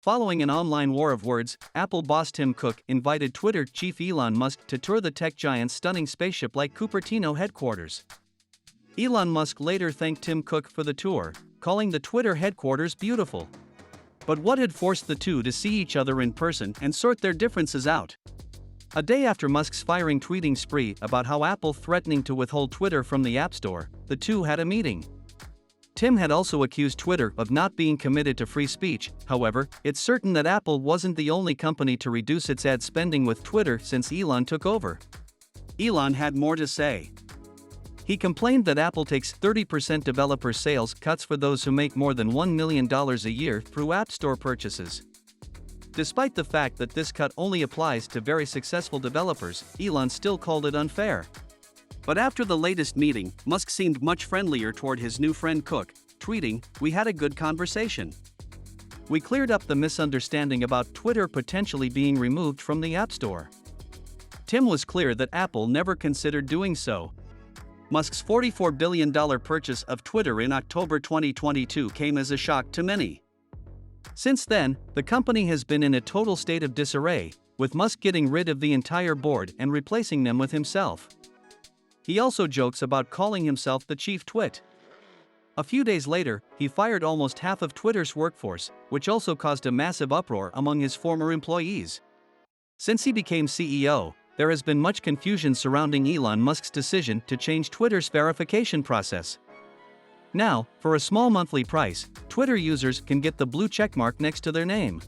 Following an online war of words, Apple boss Tim Cook invited Twitter chief Elon Musk to tour the tech giant's stunning spaceship-like Cupertino headquarters. Elon Musk later thanked Tim Cook for the tour, calling the Twitter headquarters beautiful. But what had forced the two to see each other in person and sort their differences out? A day after Musk's firing tweeting spree about how Apple threatening to withhold Twitter from the App Store, the two had a meeting. Tim had also accused Twitter of not being committed to free speech. However, it's certain that Apple wasn't the only company to reduce its ad spending with Twitter since Elon took over. Elon had more to say. He complained that Apple takes 30% developer sales cuts for those who make more than $1 million a year through App Store purchases. Despite the fact that this cut only applies to very successful developers, Elon still called it unfair. But after the latest meeting, Musk seemed much friendlier toward his new friend Cook, tweeting, "We had a good conversation. We cleared up the misunderstanding about Twitter potentially being removed from the App Store." Tim was clear that Apple never considered doing so. Musk's $44 billion purchase of Twitter in October 2022 came as a shock to many. Since then, the company has been in a total state of disarray, with Musk getting rid of the entire board and replacing them with himself. He also jokes about calling himself the chief twit. A few days later, he fired almost half of Twitter's workforce, which also caused a massive uproar among his former employees. Since he became CEO, there has been much confusion surrounding Elon Musk's decision to change Twitter's verification process. Now, for a small monthly price, Twitter users can get the blue checkmark next to their name.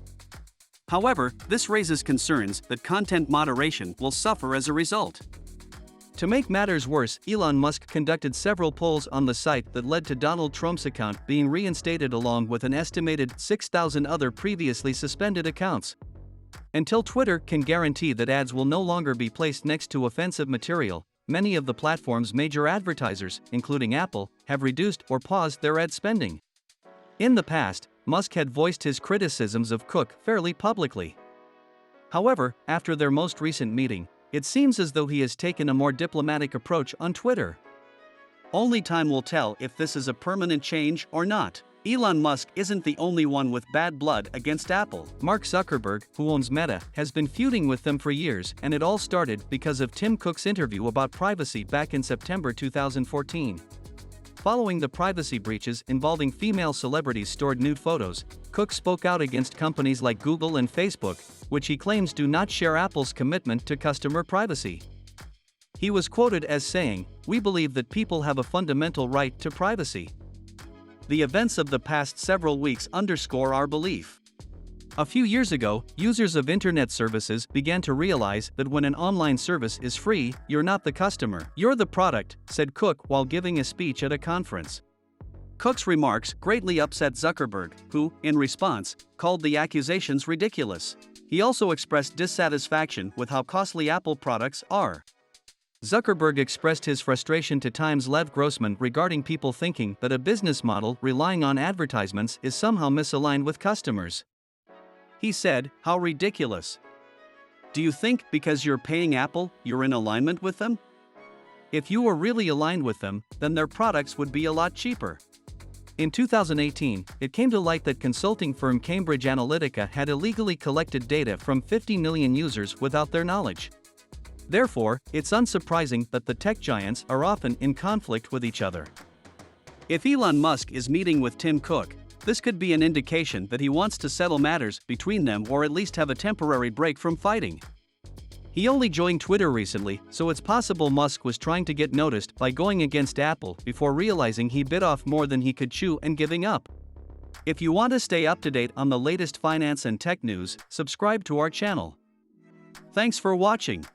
However, this raises concerns that content moderation will suffer as a result. To make matters worse, Elon Musk conducted several polls on the site that led to Donald Trump's account being reinstated along with an estimated 6,000 other previously suspended accounts. Until Twitter can guarantee that ads will no longer be placed next to offensive material, many of the platform's major advertisers, including Apple, have reduced or paused their ad spending. In the past, Musk had voiced his criticisms of Cook fairly publicly. However, after their most recent meeting, it seems as though he has taken a more diplomatic approach on Twitter. Only time will tell if this is a permanent change or not. Elon Musk isn't the only one with bad blood against Apple. Mark Zuckerberg, who owns Meta, has been feuding with them for years, and it all started because of Tim Cook's interview about privacy back in September 2014. Following the privacy breaches involving female celebrities' stored nude photos, Cook spoke out against companies like Google and Facebook, which he claims do not share Apple's commitment to customer privacy. He was quoted as saying, "We believe that people have a fundamental right to privacy. The events of the past several weeks underscore our belief." A few years ago, users of internet services began to realize that when an online service is free, you're not the customer, you're the product, said Cook while giving a speech at a conference. Cook's remarks greatly upset Zuckerberg, who, in response, called the accusations ridiculous. He also expressed dissatisfaction with how costly Apple products are. Zuckerberg expressed his frustration to Times' Lev Grossman regarding people thinking that a business model relying on advertisements is somehow misaligned with customers. He said, "How ridiculous. Do you think because you're paying Apple, you're in alignment with them? If you were really aligned with them, then their products would be a lot cheaper." In 2018, it came to light that consulting firm Cambridge Analytica had illegally collected data from 50 million users without their knowledge. Therefore, it's unsurprising that the tech giants are often in conflict with each other. If Elon Musk is meeting with Tim Cook, this could be an indication that he wants to settle matters between them or at least have a temporary break from fighting. He only joined Twitter recently, so it's possible Musk was trying to get noticed by going against Apple before realizing he bit off more than he could chew and giving up. If you want to stay up to date on the latest finance and tech news, subscribe to our channel. Thanks for watching.